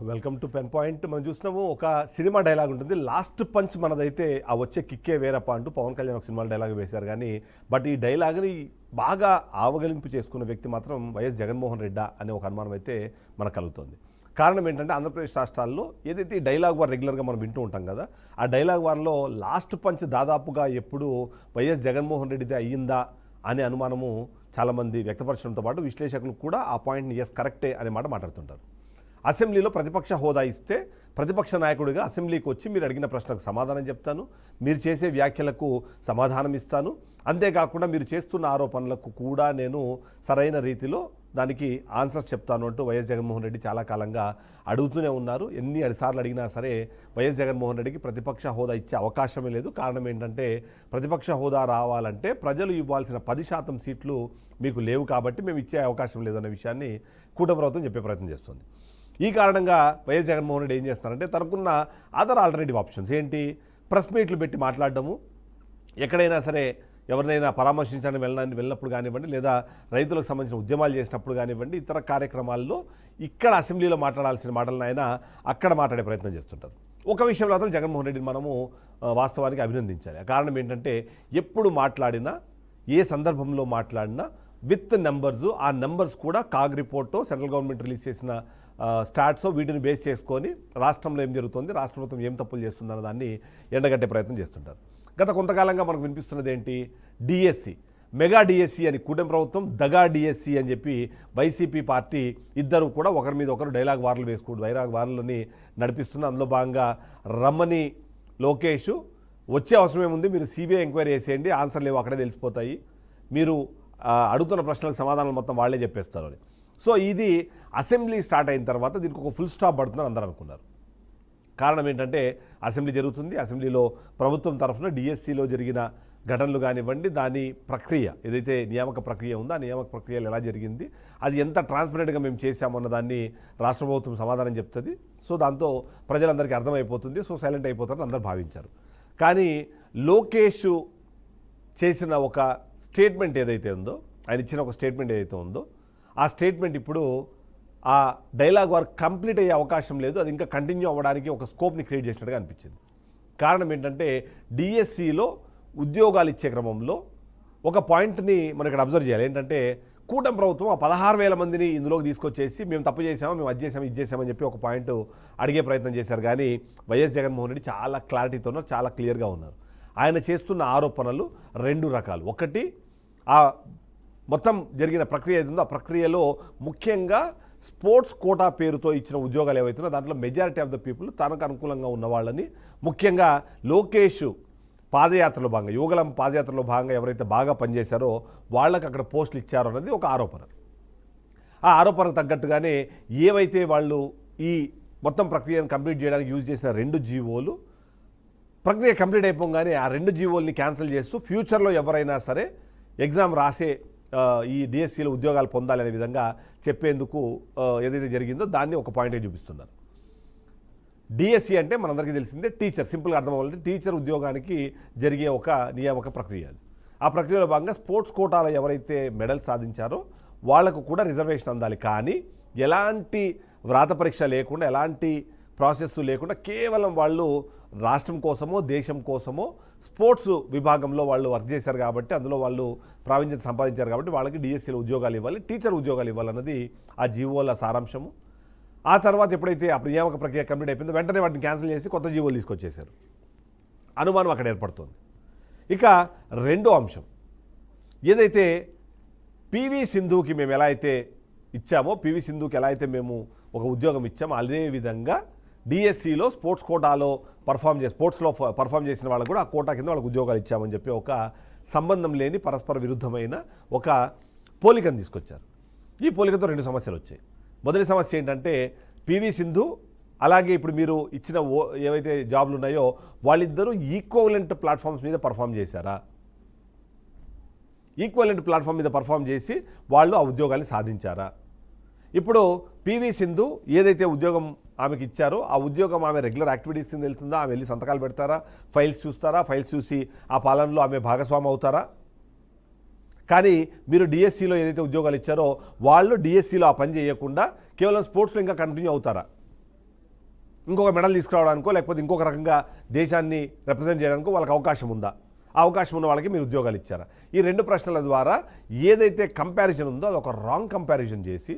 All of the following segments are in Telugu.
Welcome to pen point. మనం చూస్తున్నాము ఒక సినిమా డైలాగ్ ఉంటుంది, లాస్ట్ పంచ్ మనదైతే ఆ వచ్చే కిక్కే వేరప్ప అంటూ పవన్ కళ్యాణ్ ఒక సినిమా డైలాగ్ వేశారు. కానీ బట్ ఈ డైలాగ్ని బాగా ఆవగలింపు చేసుకున్న వ్యక్తి మాత్రం వైఎస్ జగన్మోహన్ రెడ్డి అనే ఒక అనుమానం అయితే మనకు కలుగుతుంది. కారణం ఏంటంటే ఆంధ్రప్రదేశ్ రాష్ట్రాల్లో ఏదైతే ఈ డైలాగ్ వార్ రెగ్యులర్గా మనం వింటూ ఉంటాం కదా, ఆ డైలాగ్ వార్లో లాస్ట్ పంచ్ దాదాపుగా ఎప్పుడు వైఎస్ జగన్మోహన్ రెడ్డిదే అయ్యిందా అనే అనుమానము చాలామంది వ్యక్తపరచడంతో పాటు విశ్లేషకులు కూడా ఆ పాయింట్ని ఎస్ కరెక్టే అనే మాట మాట్లాడుతుంటారు. అసెంబ్లీలో ప్రతిపక్ష హోదా ఇస్తే ప్రతిపక్ష నాయకుడిగా అసెంబ్లీకి వచ్చి మీరు అడిగిన ప్రశ్నకు సమాధానం చెప్తాను, మీరు చేసే వ్యాఖ్యలకు సమాధానం ఇస్తాను, అంతేకాకుండా మీరు చేస్తున్న ఆరోపణలకు కూడా నేను సరైన రీతిలో దానికి ఆన్సర్స్ చెప్తాను అంటూ వైఎస్ జగన్మోహన్ రెడ్డి చాలా కాలంగా అడుగుతూనే ఉన్నారు. ఎన్ని సార్లు అడిగినా సరే వైఎస్ జగన్మోహన్ రెడ్డికి ప్రతిపక్ష హోదా ఇచ్చే అవకాశమే లేదు. కారణం ఏంటంటే ప్రతిపక్ష హోదా రావాలంటే ప్రజలు ఇవ్వాల్సిన 10% సీట్లు మీకు లేవు కాబట్టి మేము ఇచ్చే అవకాశం లేదన్న విషయాన్ని కూటమి ప్రభుత్వం చెప్పే ప్రయత్నం చేస్తుంది. ఈ కారణంగా వైఎస్ జగన్మోహన్ రెడ్డి ఏం చేస్తారంటే తనకున్న అదర్ ఆల్టర్నేటివ్ ఆప్షన్స్ ఏంటి, ప్రెస్ మీట్లు పెట్టి మాట్లాడడము, ఎక్కడైనా సరే ఎవరినైనా పరామర్శించడానికి వెళ్ళినప్పుడు కానివ్వండి, లేదా రైతులకు సంబంధించిన ఉద్యమాలు చేసినప్పుడు కానివ్వండి, ఇతర కార్యక్రమాల్లో ఇక్కడ అసెంబ్లీలో మాట్లాడాల్సిన మాటలను ఆయన అక్కడ మాట్లాడే ప్రయత్నం చేస్తుంటారు. ఒక విషయంలో మాత్రం జగన్మోహన్ రెడ్డిని మనము వాస్తవానికి అభినందించాలి. కారణం ఏంటంటే ఎప్పుడు మాట్లాడినా, ఏ సందర్భంలో మాట్లాడినా విత్ నెంబర్స్, ఆ నెంబర్స్ కూడా CAG report, central government release చేసిన స్టాట్స్ వీటిని బేస్ చేసుకొని రాష్ట్రంలో ఏం జరుగుతుంది, రాష్ట్ర ప్రభుత్వం ఏం తప్పులు చేస్తుందన్న దాన్ని ఎండగట్టే ప్రయత్నం చేస్తుంటారు. గత కొంతకాలంగా మనకు వినిపిస్తున్నది ఏంటి, డిఎస్సి, మెగా డిఎస్సి అని కూటమి ప్రభుత్వం, దగా డిఎస్సి అని చెప్పి వైసీపీ పార్టీ ఇద్దరు కూడా ఒకరి మీద ఒకరు డైలాగ్ వార్లని నడిపిస్తున్న. అందులో భాగంగా రమ్మని లోకేష్ వచ్చే అవసరం ఏముంది, మీరు సిబిఐ ఎంక్వైరీ చేసేయండి, ఆన్సర్ లేవు అక్కడే తెలిసిపోతాయి, మీరు అడుగుతున్న ప్రశ్నలకు సమాధానాలు మొత్తం వాళ్ళే చెప్పేస్తారు అని. సో ఇది అసెంబ్లీ స్టార్ట్ అయిన తర్వాత దీనికి ఒక ఫుల్ స్టాప్ పడుతుందని అందరూ అనుకున్నారు. కారణం ఏంటంటే అసెంబ్లీ జరుగుతుంది, అసెంబ్లీలో ప్రభుత్వం తరఫున డిఎస్సిలో జరిగిన ఘటనలు కానివ్వండి, దాని ప్రక్రియ ఏదైతే నియామక ప్రక్రియ ఉందో ఆ నియామక ప్రక్రియలు ఎలా జరిగింది, అది ఎంత ట్రాన్స్పరెంట్గా మేము చేశామన్న దాన్ని రాష్ట్ర ప్రభుత్వం సమాధానం చెప్తుంది. సో దాంతో ప్రజలందరికీ అర్థమైపోతుంది, సో సైలెంట్ అయిపోతారని అందరూ భావించారు. కానీ లోకేష్ చేసిన ఒక స్టేట్మెంట్ ఏదైతే ఉందో, ఆయన ఇచ్చిన ఒక స్టేట్మెంట్ ఏదైతే ఉందో, ఆ స్టేట్మెంట్ ఇప్పుడు ఆ డైలాగ్ వార్ కంప్లీట్ అయ్యే అవకాశం లేదు, అది ఇంకా కంటిన్యూ అవ్వడానికి ఒక స్కోప్ని క్రియేట్ చేసినట్టుగా అనిపించింది. కారణం ఏంటంటే డిఎస్సిలో ఉద్యోగాలు ఇచ్చే క్రమంలో ఒక పాయింట్ని మనం ఇక్కడ అబ్జర్వ్ చేయాలి. ఏంటంటే కూటమి ప్రభుత్వం ఆ 16,000 మందిని ఇందులోకి తీసుకొచ్చేసి మేము తప్పు చేసాము, మేము అది చేసాము, ఇది చేసామని చెప్పి ఒక పాయింట్ అడిగే ప్రయత్నం చేశారు. కానీ వైఎస్ జగన్మోహన్ రెడ్డి చాలా క్లారిటీతో ఉన్నారు, చాలా క్లియర్గా ఉన్నారు. ఆయన చేస్తున్న ఆరోపణలు రెండు రకాలు. ఒకటి, ఆ మొత్తం జరిగిన ప్రక్రియ ఏదైతుందో ఆ ప్రక్రియలో ముఖ్యంగా స్పోర్ట్స్ కోటా పేరుతో ఇచ్చిన ఉద్యోగాలు ఏవైతున్నా దాంట్లో మెజారిటీ ఆఫ్ ద పీపుల్ తనకు అనుకూలంగా ఉన్న వాళ్ళని, ముఖ్యంగా లోకేష్ పాదయాత్రలో భాగంగా, యువగలం పాదయాత్రలో భాగంగా ఎవరైతే బాగా పనిచేశారో వాళ్ళకి అక్కడ పోస్టులు ఇచ్చారో అన్నది ఒక ఆరోపణ. ఆ ఆరోపణకు తగ్గట్టుగానే ఏవైతే వాళ్ళు ఈ మొత్తం ప్రక్రియను కంప్లీట్ చేయడానికి యూజ్ చేసిన 2 జీవోలు ప్రక్రియ కంప్లీట్ అయిపోగానే ఆ 2 జీవోల్ని క్యాన్సిల్ చేస్తూ ఫ్యూచర్లో ఎవరైనా సరే ఎగ్జామ్ రాసే ఈ డిఎస్సిలో ఉద్యోగాలు పొందాలనే విధంగా చెప్పేందుకు ఏదైతే జరిగిందో దాన్ని ఒక పాయింట్గా చూపిస్తున్నారు. డిఎస్సి అంటే మనందరికీ తెలిసిందే టీచర్, సింపుల్గా అర్థం అవ్వాలంటే టీచర్ ఉద్యోగానికి జరిగే ఒక నియామక ప్రక్రియ. అది ఆ ప్రక్రియలో భాగంగా స్పోర్ట్స్ కోటాలో ఎవరైతే మెడల్ సాధించారో వాళ్లకు కూడా రిజర్వేషన్ అందాలి. కానీ ఎలాంటి వ్రాత పరీక్ష లేకుండా, ఎలాంటి ప్రాసెస్ లేకుండా కేవలం వాళ్ళు రాష్ట్రం కోసమో దేశం కోసమో స్పోర్ట్స్ విభాగంలో వాళ్ళు వర్క్ చేశారు కాబట్టి, అందులో వాళ్ళు ప్రావీణ్యత సంపాదించారు కాబట్టి వాళ్ళకి డిఎస్సిలో ఉద్యోగాలు ఇవ్వాలి, టీచర్ ఉద్యోగాలు ఇవ్వాలన్నది ఆ జీవోల సారాంశము. ఆ తర్వాత ఎప్పుడైతే ఆ నియామక ప్రక్రియ కంప్లీట్ అయిపోయిందో వెంటనే వాటిని క్యాన్సిల్ చేసి కొత్త జీవోలు తీసుకొచ్చేశారు. అనుమానం అక్కడ ఏర్పడుతుంది. ఇక రెండో అంశం ఏదైతే పివి సింధుకి మేము ఎలా అయితే ఇచ్చామో, పివి సింధుకి ఎలా అయితే మేము ఒక ఉద్యోగం ఇచ్చామో అదేవిధంగా డిఎస్సిలో స్పోర్ట్స్ కోటాలో స్పోర్ట్స్లో పర్ఫామ్ చేసిన వాళ్ళకు కూడా ఆ కోటా కింద వాళ్ళకి ఉద్యోగాలు ఇచ్చామని చెప్పి ఒక సంబంధం లేని పరస్పర విరుద్ధమైన ఒక పోలికను తీసుకొచ్చారు. ఈ పోలికతో 2 సమస్యలు వచ్చాయి. మొదటి సమస్య ఏంటంటే పివి సింధు అలాగే ఇప్పుడు మీరు ఇచ్చిన ఏవైతే జాబ్లు ఉన్నాయో వాళ్ళిద్దరూ ఈక్వలెంట్ ప్లాట్ఫామ్స్ మీద పర్ఫామ్ చేశారా, ఈక్వలెంట్ ప్లాట్ఫామ్ మీద పర్ఫామ్ చేసి వాళ్ళు ఆ ఉద్యోగాన్ని సాధించారా. ఇప్పుడు పివి సింధు ఏదైతే ఉద్యోగం ఆమెకి ఇచ్చారో ఆ ఉద్యోగం ఆమె రెగ్యులర్ యాక్టివిటీస్ కింద వెళ్తుందా, ఆమె వెళ్ళి సంతకాలు పెడతారా, ఫైల్స్ చూస్తారా, ఫైల్స్ చూసి ఆ పాలనలో ఆమె భాగస్వామి అవుతారా. కానీ మీరు డిఎస్సిలో ఏదైతే ఉద్యోగాలు ఇచ్చారో వాళ్ళు డిఎస్సిలో ఆ పని చేయకుండా కేవలం స్పోర్ట్స్లో ఇంకా కంటిన్యూ అవుతారా. ఇంకొక మెడల్ తీసుకురావడానికో లేకపోతే ఇంకొక రకంగా దేశాన్ని రిప్రజెంట్ చేయడానికో వాళ్ళకి అవకాశం ఉందా? ఆ అవకాశం ఉన్న వాళ్ళకి మీరు ఉద్యోగాలు ఇచ్చారా? ఈ 2 ప్రశ్నల ద్వారా ఏదైతే కంపారిజన్ ఉందో అది ఒక రాంగ్ కంపారిజన్ చేసి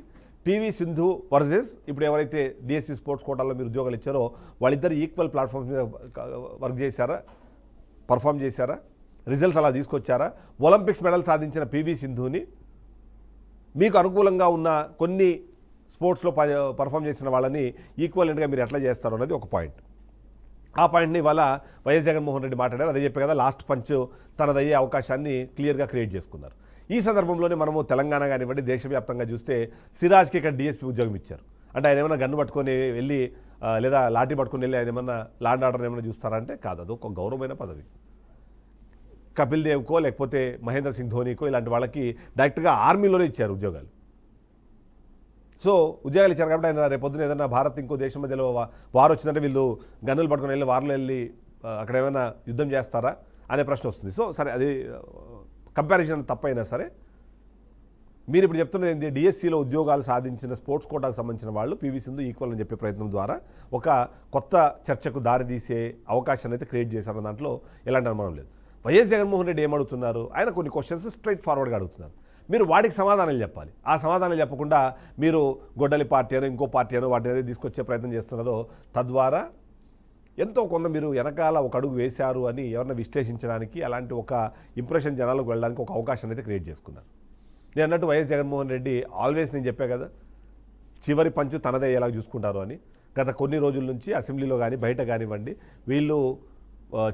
పివి సింధు వర్సెస్ ఇప్పుడు ఎవరైతే డిఎస్సి స్పోర్ట్స్ కోటాల్లో మీరు ఉద్యోగాలు ఇచ్చారో వాళ్ళిద్దరు ఈక్వల్ ప్లాట్ఫామ్స్ మీద వర్క్ చేశారా, పర్ఫామ్ చేశారా, రిజల్ట్స్ అలా తీసుకొచ్చారా? ఒలింపిక్స్ మెడల్ సాధించిన పివి సింధుని మీకు అనుకూలంగా ఉన్న కొన్ని స్పోర్ట్స్లో పర్ఫామ్ చేసిన వాళ్ళని ఈక్వలెంట్గా మీరు ఎట్లా చేస్తారు అనేది ఒక పాయింట్. ఆ పాయింట్ని ఇవాళ వైఎస్ జగన్మోహన్ రెడ్డి మాట్లాడారు. అదే చెప్పే కదా లాస్ట్ పంచ్ తనదయ్యే అవకాశాన్ని క్లియర్గా క్రియేట్ చేసుకున్నారు. ఈ సందర్భంలోనే మనము తెలంగాణ కానివ్వండి దేశవ్యాప్తంగా చూస్తే సిరాజ్కి ఇక్కడ డిఎస్పీ ఉద్యోగం ఇచ్చారు. అంటే ఆయన ఏమైనా గన్ను పట్టుకొని వెళ్ళి లేదా లాఠీ పట్టుకొని వెళ్ళి ఆయన ఏమన్నా ల్యాండ్ ఆర్డర్ ఏమైనా చూస్తారంటే కాదు, అది ఒక గౌరవమైన పదవి. కపిల్ దేవ్కో లేకపోతే మహేంద్ర సింగ్ ధోనీకో ఇలాంటి వాళ్ళకి డైరెక్ట్గా ఆర్మీలోనే ఇచ్చారు ఉద్యోగాలు. సో ఉద్యోగాలు ఇచ్చారు కాబట్టి ఆయన రేపొద్దున ఏదైనా భారత్ ఇంకో దేశం మధ్యలో వారు వచ్చిందంటే వీళ్ళు గన్నులు పట్టుకొని వెళ్ళి వారిలో వెళ్ళి అక్కడ ఏమైనా యుద్ధం చేస్తారా అనే ప్రశ్న వస్తుంది. సో సరే, అది కంపారిజన్ తప్పైనా సరే మీరు ఇప్పుడు చెప్తున్నది ఏంటి, డిఎస్సిలో ఉద్యోగాలు సాధించిన స్పోర్ట్స్ కోటాకు సంబంధించిన వాళ్ళు పివి సింధు ఈక్వల్ అని చెప్పే ప్రయత్నం ద్వారా ఒక కొత్త చర్చకు దారితీసే అవకాశాన్ని అయితే క్రియేట్ చేశారన్న దాంట్లో ఎలాంటి అనుమానం లేదు. వైఎస్ జగన్మోహన్ రెడ్డి ఏమడుగుతున్నారు, ఆయన కొన్ని క్వశ్చన్స్ స్ట్రైట్ ఫార్వర్డ్గా అడుగుతున్నారు. మీరు వాటికి సమాధానాలు చెప్పాలి. ఆ సమాధానాలు చెప్పకుండా మీరు గొడ్డలి పార్టీ అనో ఇంకో పార్టీ అనో వాటిని ఏదైతే తీసుకొచ్చే ప్రయత్నం చేస్తున్నారో తద్వారా ఎంతో కొంత మీరు వెనకాల ఒక అడుగు వేశారు అని ఎవరైనా విశ్లేషించడానికి, అలాంటి ఒక ఇంప్రెషన్ జనాలకు వెళ్ళడానికి ఒక అవకాశాన్ని అయితే క్రియేట్ చేసుకున్నారు. నేను అన్నట్టు వైఎస్ జగన్మోహన్ రెడ్డి ఆల్వేస్ నేను చెప్పా కదా, చివరి పంచు తనదే ఎలా చూసుకుంటారు అని. గత కొన్ని రోజుల నుంచి అసెంబ్లీలో కానీ బయట కానివ్వండి వీళ్ళు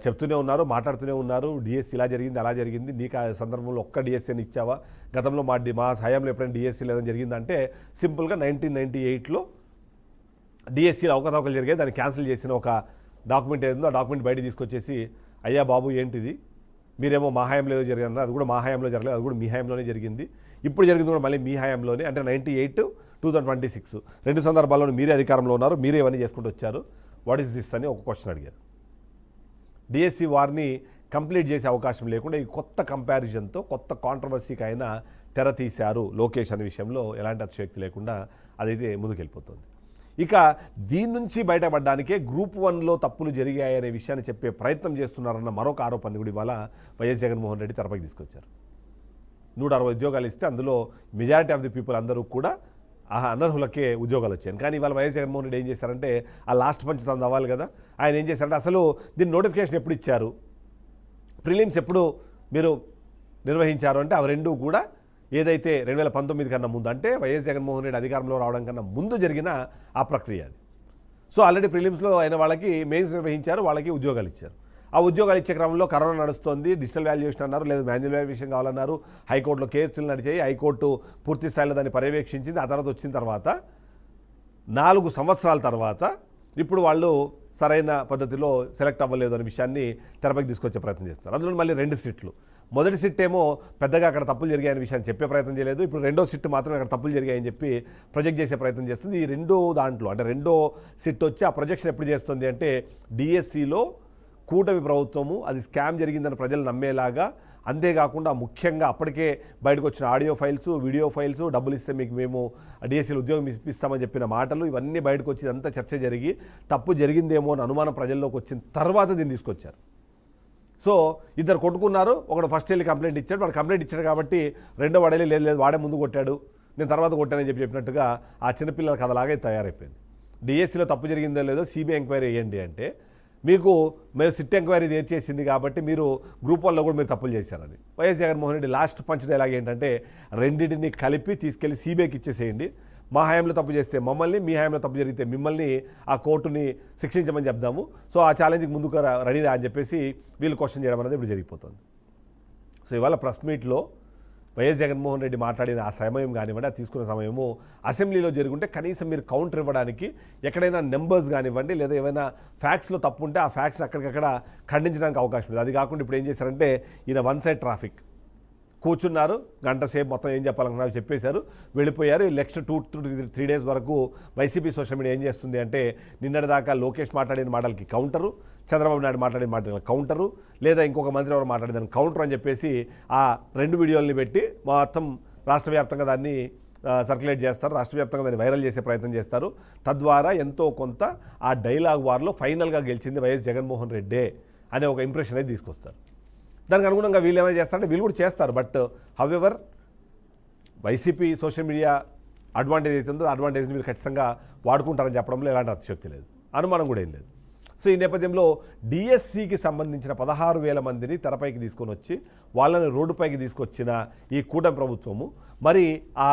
చెప్తూనే ఉన్నారు, మాట్లాడుతూనే ఉన్నారు. డిఎస్సి ఇలా జరిగింది అలా జరిగింది, నీకు ఆ సందర్భంలో ఒక్క డిఎస్సీని ఇచ్చావా, గతంలో మా హయాంలో ఎప్పుడైనా డిఎస్సీ లేదని జరిగిందంటే సింపుల్గా 1998లో డిఎస్సీలో అవకతవకలు జరిగాయి, దాన్ని క్యాన్సిల్ చేసిన ఒక డాక్యుమెంట్ ఏదో ఆ డాక్యుమెంట్ బయట తీసుకొచ్చేసి అయ్యా బాబు ఏంటిది, మీరేమో మా హయాంలో జరిగిందన్నారు, అది కూడా మా హయాంలో జరగలేదు, అది కూడా మీ హయాంలోనే జరిగింది, ఇప్పుడు జరిగింది కూడా మళ్ళీ మీ హయాంలోనే. అంటే 98, 2026 2 సందర్భాల్లోనూ మీరే అధికారంలో ఉన్నారు, మీరే ఇవన్నీ చేసుకుంటూ వచ్చారు. వాట్ ఈస్ దిస్ అని ఒక క్వశ్చన్ అడిగారు. డిఎస్సి వారిని కంప్లీట్ చేసే అవకాశం లేకుండా ఈ కొత్త కంపారిజన్తో కొత్త కాంట్రవర్సీకి అయినా తెర తీశారు. లోకేష్ అనే విషయంలో ఎలాంటి అతిశయోక్తి లేకుండా అదైతే ముందుకెళ్ళిపోతుంది. ఇక దీని నుంచి బయటపడడానికే గ్రూప్ 1లో తప్పులు జరిగాయనే విషయాన్ని చెప్పే ప్రయత్నం చేస్తున్నారన్న మరొక ఆరోపణ కూడా ఇవాళ వైఎస్ జగన్మోహన్ రెడ్డి తెరపైకి తీసుకొచ్చారు. 160 ఉద్యోగాలు ఇస్తే అందులో మెజారిటీ ఆఫ్ ది పీపుల్ అందరూ కూడా అనర్హులకే ఉద్యోగాలు వచ్చాయి. కానీ ఇవాళ వైఎస్ జగన్మోహన్ రెడ్డి ఏం చేశారంటే ఆ లాస్ట్ పంచ్ తను అవ్వాలి కదా, ఆయన ఏం చేశారంటే అసలు దీని నోటిఫికేషన్ ఎప్పుడు ఇచ్చారు, ప్రిలిమ్స్ ఎప్పుడు మీరు నిర్వహించారు అంటే అవి రెండూ కూడా ఏదైతే 2019 కన్నా ముందు, అంటే వైఎస్ జగన్మోహన్ రెడ్డి అధికారంలో రావడం కన్నా ముందు జరిగిన ఆ ప్రక్రియ అది. సో ఆల్రెడీ ప్రిలిమ్స్లో అయిన వాళ్ళకి మెయిన్స్ నిర్వహించారు, వాళ్ళకి ఉద్యోగాలు ఇచ్చారు. ఆ ఉద్యోగాలు ఇచ్చే క్రమంలో కరోనా నడుస్తుంది, డిజిటల్ వాల్యుయేషన్ అన్నారు, లేదా మాన్యువల్ వాల్యుయేషన్ కావాలన్నారు, హైకోర్టులో కేసులు నడిచాయి, హైకోర్టు పూర్తి స్థాయిలో దాన్ని పర్యవేక్షించింది. ఆ తర్వాత వచ్చిన తర్వాత 4 సంవత్సరాల తర్వాత ఇప్పుడు వాళ్ళు సరైన పద్ధతిలో సెలెక్ట్ అవ్వలేదు అనే విషయాన్ని తెరపైకి తీసుకొచ్చే ప్రయత్నం చేస్తారు. అందులో మళ్ళీ 2 సిట్లు, మొదటి సిట్ ఏమో పెద్దగా అక్కడ తప్పులు జరిగాయనే విషయాన్ని చెప్పే ప్రయత్నం చేయలేదు, ఇప్పుడు రెండో సిట్ మాత్రమే అక్కడ తప్పులు జరిగాయని చెప్పి ప్రొజెక్ట్ చేసే ప్రయత్నం చేస్తుంది. ఈ రెండో దాంట్లో అంటే రెండో సిట్ వచ్చి ఆ ప్రొజెక్షన్ ఎప్పుడు చేస్తుంది అంటే డిఎస్సిలో కూటమి ప్రభుత్వము అది స్కామ్ జరిగిందని ప్రజలు నమ్మేలాగా, అంతేకాకుండా ముఖ్యంగా అప్పటికే బయటకు వచ్చిన ఆడియో ఫైల్స్, వీడియో ఫైల్స్, డబ్బులు ఇస్తే మీకు మేము డిఎస్సీలో ఉద్యోగం ఇప్పిస్తామని చెప్పిన మాటలు ఇవన్నీ బయటకు వచ్చి అంతా చర్చ జరిగి తప్పు జరిగిందేమో అని అనుమానం ప్రజల్లోకి వచ్చిన తర్వాత దీన్ని తీసుకొచ్చారు. సో ఇద్దరు కొట్టుకున్నారు, ఒకడు ఫస్ట్ వెళ్ళి కంప్లైంట్ ఇచ్చాడు, వాడు కంప్లైంట్ ఇచ్చాడు కాబట్టి రెండో వాడేది లేదు వాడే ముందు కొట్టాడు, నేను తర్వాత కొట్టానని చెప్పినట్టుగా ఆ చిన్నపిల్లల కథలాగే తయారైపోయింది. డిఎస్సీలో తప్పు జరిగిందో లేదో సిబిఐ ఎంక్వైరీ వేయండి అంటే మీకు మేము సిట్ ఎంక్వైరీ చేసింది కాబట్టి మీరు గ్రూప్ 1లో కూడా మీరు తప్పులు చేశారని. YS Jaganmohan Reddy last punch dialogue ఏంటంటే రెండింటిని కలిపి తీసుకెళ్లి సిబిఐకి ఇచ్చేసేయండి, మా హయాంలో తప్పు చేస్తే మమ్మల్ని, మీ హయాంలో తప్పు జరిగితే మిమ్మల్ని ఆ కోర్టుని శిక్షించమని చెప్దాము, సో ఆ ఛాలెంజ్కి ముందుకు రెడీరా అని చెప్పేసి వీళ్ళు క్వశ్చన్ చేయడం అనేది ఇప్పుడు జరిగిపోతుంది. సో ఇవాళ ప్రెస్ మీట్లో వైఎస్ జగన్మోహన్ రెడ్డి మాట్లాడిన ఆ సమయం కానివ్వండి, అది తీసుకున్న సమయము అసెంబ్లీలో జరుగుంటే కనీసం మీరు కౌంటర్ ఇవ్వడానికి ఎక్కడైనా నెంబర్స్ కానివ్వండి లేదా ఏమైనా ఫ్యాక్ట్స్లో తప్పు ఉంటే ఆ ఫ్యాక్ట్స్ని అక్కడికక్కడ ఖండించడానికి అవకాశం ఉంది. అది కాకుండా ఇప్పుడు ఏం చేశారంటే ఈయన వన్ సైడ్ ట్రాఫిక్ కూర్చున్నారు, గంట సేపు మొత్తం ఏం చెప్పాలనుకున్నారు చెప్పేశారు, వెళ్ళిపోయారు. నెక్స్ట్ 2 to 3 days వరకు వైసీపీ సోషల్ మీడియా ఏం చేస్తుంది అంటే నిన్నటిదాకా లోకేష్ మాట్లాడిన మాటలకి కౌంటరు, చంద్రబాబు నాయుడు మాట్లాడిన మాటలకి కౌంటరు, లేదా ఇంకొక మంత్రి ఎవరు మాట్లాడేదాన్ని కౌంటర్ అని చెప్పేసి ఆ 2 వీడియోలని పెట్టి మొత్తం రాష్ట్ర వ్యాప్తంగా దాన్ని సర్క్యులేట్ చేస్తారు, రాష్ట్ర వ్యాప్తంగా దాన్ని వైరల్ చేసే ప్రయత్నం చేస్తారు. తద్వారా ఎంతో కొంత ఆ డైలాగ్ వార్లో ఫైనల్గా గెలిచింది వైఎస్ జగన్మోహన్ రెడ్డే అనే ఒక ఇంప్రెషన్ అయితే తీసుకొస్తారు. దానికి అనుగుణంగా వీళ్ళు ఏమైనా చేస్తారంటే వీళ్ళు కూడా చేస్తారు. But however YCP social media advantage అవుతుందో అడ్వాంటేజ్ని మీరు ఖచ్చితంగా వాడుకుంటారని చెప్పడంలో ఎలాంటి అతిశయోక్తి లేదు, అనుమానం కూడా ఏం లేదు. సో ఈ నేపథ్యంలో డిఎస్సికి సంబంధించిన 16,000 మందిని తెరపైకి తీసుకొని వచ్చి వాళ్ళని రోడ్డుపైకి తీసుకొచ్చిన ఈ కూటమి ప్రభుత్వము మరి ఆ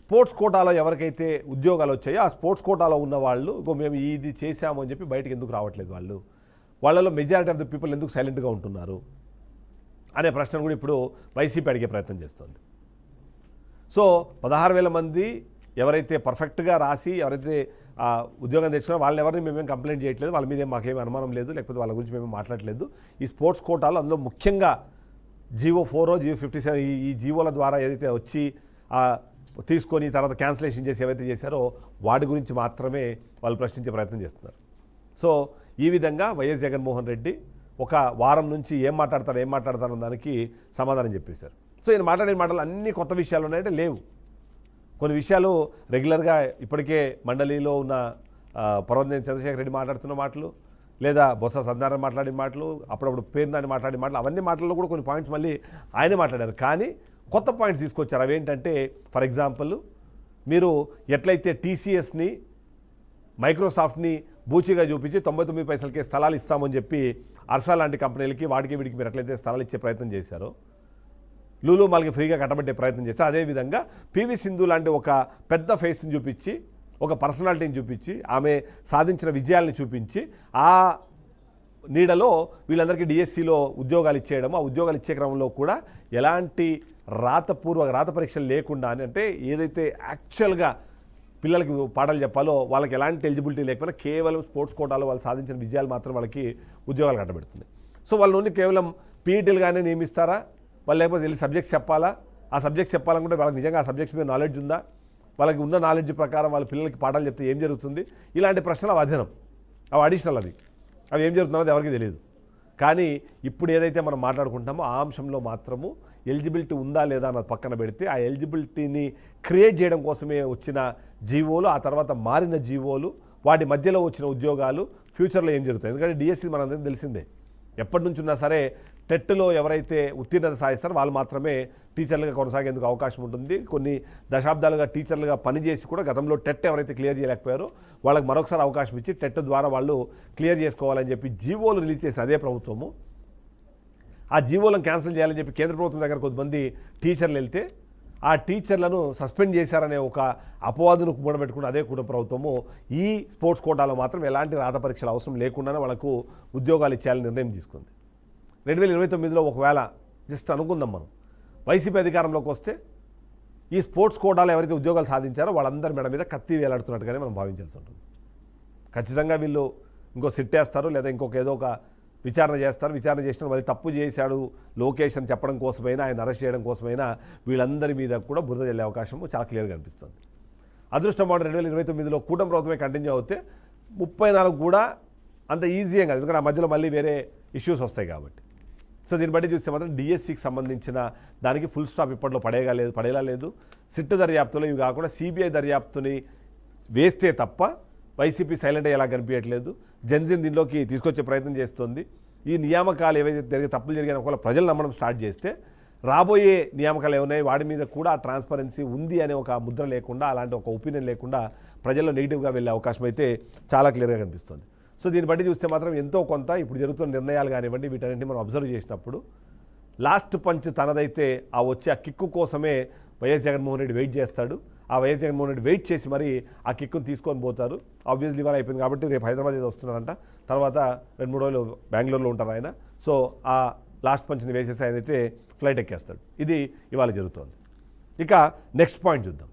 స్పోర్ట్స్ కోటాలో ఎవరికైతే ఉద్యోగాలు వచ్చాయో ఆ స్పోర్ట్స్ కోటాలో ఉన్న వాళ్ళు మేము ఇది చేశాము అని చెప్పి బయటకు ఎందుకు రావట్లేదు, వాళ్ళలో మెజారిటీ ఆఫ్ ద పీపుల్ ఎందుకు సైలెంట్గా ఉంటున్నారు అనే ప్రశ్నను కూడా ఇప్పుడు వైసీపీ అడిగే ప్రయత్నం చేస్తుంది. సో 16,000 మంది ఎవరైతే పర్ఫెక్ట్గా రాసి ఎవరైతే ఉద్యోగం తెచ్చుకున్నారో వాళ్ళని ఎవరిని మేమేం కంప్లైంట్ చేయట్లేదు, వాళ్ళ మీద మాకేమీ అనుమానం లేదు, లేకపోతే వాళ్ళ గురించి మేము మాట్లాడలేదు. ఈ స్పోర్ట్స్ కోటాలో అందులో ముఖ్యంగా జీవో 4 జీవో 57 ఈ జీవోల ద్వారా ఏదైతే వచ్చి తీసుకొని తర్వాత క్యాన్సిలేషన్ చేసి ఏవైతే చేశారో వాటి గురించి మాత్రమే వాళ్ళు ప్రశ్నించే ప్రయత్నం చేస్తున్నారు. సో ఈ విధంగా వైఎస్ జగన్మోహన్ రెడ్డి ఒక వారం నుంచి ఏం మాట్లాడతారు దానికి సమాధానం చెప్పేశారు. సో ఈయన మాట్లాడే మాటలు అన్ని కొత్త విషయాలు ఉన్నాయంటే లేవు. కొన్ని విషయాలు రెగ్యులర్గా ఇప్పటికే మండలిలో ఉన్న పర్వతనేని చంద్రశేఖర్ రెడ్డి మాట్లాడుతున్న మాటలు, లేదా బొత్స సత్యనారాయణ మాట్లాడిన మాటలు, అప్పుడప్పుడు పేరు నాని మాట్లాడిన మాటలు, అవన్నీ మాటల్లో కూడా కొన్ని పాయింట్స్ మళ్ళీ ఆయనే మాట్లాడారు. కానీ కొత్త పాయింట్స్ తీసుకొచ్చారు. అవేంటంటే ఫర్ ఎగ్జాంపుల్ మీరు ఎట్లయితే టీసీఎస్ని మైక్రోసాఫ్ట్ని బూచిగా చూపించి 99 పైసలకే స్థలాలు ఇస్తామని చెప్పి అర్సా లాంటి కంపెనీలకి వాడికి వీడికి మీరు ఎట్లయితే స్థలాలు ఇచ్చే ప్రయత్నం చేశారో, లూలు మాల్కి ఫ్రీగా కట్టబెట్టే ప్రయత్నం చేస్తారు, అదేవిధంగా పివి సింధు లాంటి ఒక పెద్ద ఫేస్ని చూపించి ఒక పర్సనాలిటీని చూపించి ఆమె సాధించిన విజయాల్ని చూపించి ఆ నీడలో వీళ్ళందరికీ డిఎస్సిలో ఉద్యోగాలు ఇచ్చేయడం, ఆ ఉద్యోగాలు ఇచ్చే క్రమంలో కూడా ఎలాంటి రాత పరీక్షలు లేకుండా అంటే ఏదైతే యాక్చువల్గా పిల్లలకి పాఠాలు చెప్పాలో వాళ్ళకి ఎలాంటి ఎలిజిబిలిటీ లేకపోయినా కేవలం స్పోర్ట్స్ కోటాలో వాళ్ళు సాధించిన విజయాలు మాత్రం వాళ్ళకి ఉద్యోగాలు కట్టబెడుతుంది. సో వాళ్ళ నుండి కేవలం పీఈటీలుగానే నియమిస్తారా, వాళ్ళు లేకపోతే వెళ్ళి సబ్జెక్ట్స్ చెప్పాలా, ఆ సబ్జెక్ట్స్ చెప్పాలనుకుంటే వాళ్ళకి నిజంగా ఆ సబ్జెక్ట్స్ మీద నాలెడ్జ్ ఉందా, వాళ్ళకి ఉన్న నాలెడ్జ్ ప్రకారం వాళ్ళ పిల్లలకి పాఠాలు చెప్తే ఏం జరుగుతుంది, ఇలాంటి ప్రశ్నలు అవి అదనం, అవి అడిషనల్, అవి ఏం జరుగుతుందో ఎవరికి తెలియదు. కానీ ఇప్పుడు ఏదైతే మనం మాట్లాడుకుంటామో ఆ అంశంలో మాత్రము ఎలిజిబిలిటీ ఉందా లేదా అన్నది పక్కన పెడితే ఆ ఎలిజిబిలిటీని క్రియేట్ చేయడం కోసమే వచ్చిన జీవోలు, ఆ తర్వాత మారిన జీవోలు, వాటి మధ్యలో వచ్చిన ఉద్యోగాలు ఫ్యూచర్లో ఏం జరుగుతాయి. ఎందుకంటే డిఎస్సి మనందరికీ తెలిసిందే, ఎప్పటి నుంచి ఉన్నా సరే టెట్లో ఎవరైతే ఉత్తీర్ణత సాధిస్తారో వాళ్ళు మాత్రమే టీచర్లుగా కొనసాగేందుకు అవకాశం ఉంటుంది. కొన్ని దశాబ్దాలుగా టీచర్లుగా పనిచేసి కూడా గతంలో టెట్ ఎవరైతే క్లియర్ చేయలేకపోయారో వాళ్ళకి మరొకసారి అవకాశం ఇచ్చి టెట్ ద్వారా వాళ్ళు క్లియర్ చేసుకోవాలని చెప్పి జీవోలు రిలీజ్ చేసి అదే ప్రభుత్వము ఆ జీవోలను క్యాన్సిల్ చేయాలని చెప్పి కేంద్ర ప్రభుత్వం దగ్గర కొంతమంది టీచర్లు వెళ్తే ఆ టీచర్లను సస్పెండ్ చేశారనే ఒక అపవాదును మూడబెట్టుకుని అదే కూడా ప్రభుత్వము ఈ స్పోర్ట్స్ కోటాలో మాత్రం ఎలాంటి రాత పరీక్షలు అవసరం లేకుండానే వాళ్ళకు ఉద్యోగాలు ఇచ్చేయాలని నిర్ణయం తీసుకుంది. 2029లో ఒకవేళ జస్ట్ అనుకుందాం మనం వైసీపీ అధికారంలోకి వస్తే ఈ స్పోర్ట్స్ కోటాలో ఎవరైతే ఉద్యోగాలు సాధించారో వాళ్ళందరి మెడ మీద కత్తి వేలాడుతున్నట్టుగానే మనం భావించాల్సి ఉంటుంది. ఖచ్చితంగా వీళ్ళు ఇంకో సిట్ వేస్తారు, లేదా ఇంకొక ఏదో ఒక విచారణ చేస్తారు. విచారణ చేసిన వాళ్ళు తప్పు చేశాడు లోకేష్ అని చెప్పడం కోసమైనా, ఆయన అరెస్ట్ చేయడం కోసమైనా వీళ్ళందరి మీద కూడా బురద జల్లే అవకాశం చాలా క్లియర్గా అనిపిస్తుంది. అదృష్టం మాట 2029లో కూటమి ప్రభుత్వమే కంటిన్యూ అవుతే 34 కూడా అంత ఈజీ కాదు, ఎందుకంటే ఆ మధ్యలో మళ్ళీ వేరే ఇష్యూస్ వస్తాయి కాబట్టి. సో దీన్ని బట్టి చూస్తే మాత్రం డిఎస్సికి సంబంధించిన దానికి ఫుల్ స్టాప్ ఇప్పట్లో పడేలా లేదు. సిట్ దర్యాప్తులో ఇవి కాకుండా సిబిఐ దర్యాప్తుని వేస్తే తప్ప వైసీపీ సైలెంట్ అయ్యేలా కనిపించట్లేదు. జన్జీన్ దీనిలోకి తీసుకొచ్చే ప్రయత్నం చేస్తుంది. ఈ నియామకాలు ఏవైతే తప్పులు జరిగాయో ఒకవేళ ప్రజలు నమ్మడం స్టార్ట్ చేస్తే రాబోయే నియామకాలు ఏమున్నాయి వాడి మీద కూడా ట్రాన్స్పరెన్సీ ఉంది అనే ఒక ముద్ర లేకుండా, అలాంటి ఒక ఒపీనియన్ లేకుండా ప్రజల్లో నెగిటివ్గా వెళ్ళే అవకాశం అయితే చాలా క్లియర్గా కనిపిస్తుంది. సో దీన్ని బట్టి చూస్తే మాత్రం ఎంతో కొంత ఇప్పుడు జరుగుతున్న నిర్ణయాలు కానివ్వండి వీటన్నింటినీ మనం అబ్జర్వ్ చేసినప్పుడు లాస్ట్ పంచ్ తనదైతే ఆ వచ్చే ఆ కిక్కు కోసమే వైఎస్ జగన్మోహన్ రెడ్డి వెయిట్ చేస్తాడు. ఆ వైఎస్ జగన్మోహన్ రెడ్డి వెయిట్ చేసి మరి ఆ కిక్కును తీసుకొని పోతారు. ఆబ్వియస్లీ ఇవాళ అయిపోయింది కాబట్టి రేపు హైదరాబాద్ ఏదో వస్తున్నారంట, తర్వాత 2-3 రోజులు బెంగళూరులో ఉంటారు ఆయన. సో ఆ లాస్ట్ పంచ్ని వేసేసి ఆయన అయితే ఫ్లైట్ ఎక్కేస్తాడు. ఇది ఇవాళ జరుగుతోంది. ఇక నెక్స్ట్ పాయింట్ చూద్దాం.